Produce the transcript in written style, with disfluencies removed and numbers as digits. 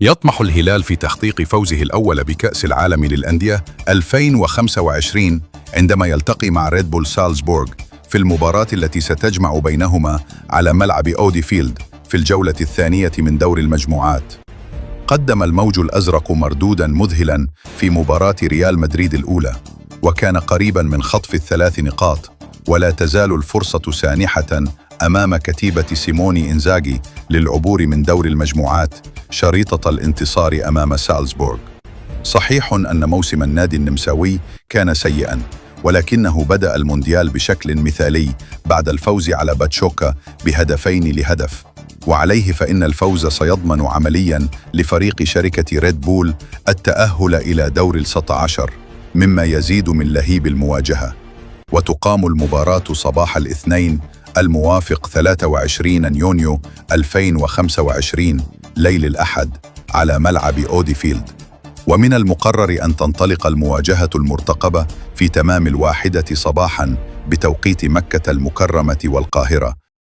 يطمح الهلال في تحقيق فوزه الأول بكأس العالم للأندية 2025 عندما يلتقي مع ريد بول سالزبورغ في المباراة التي ستجمع بينهما على ملعب أودي فيلد في الجولة الثانية من دور المجموعات. قدم الموج الأزرق مردوداً مذهلاً في مباراة ريال مدريد الأولى، وكان قريباً من خطف الثلاث نقاط، ولا تزال الفرصة سانحة أمام كتيبة سيموني إنزاغي للعبور من دور المجموعات شريطة الانتصار أمام سالزبورغ. صحيح أن موسم النادي النمساوي كان سيئاً، ولكنه بدأ المونديال بشكل مثالي بعد الفوز على باتشوكا ب2-0، وعليه فإن الفوز سيضمن عملياً لفريق شركة ريد بول التأهل إلى دور ال16، مما يزيد من لهيب المواجهة. وتقام المباراة صباح الاثنين الموافق 23 يونيو 2025 ليل الأحد على ملعب أودي فيلد، ومن المقرر أن تنطلق المواجهة المرتقبة في تمام 1 صباحاً بتوقيت مكة المكرمة والقاهرة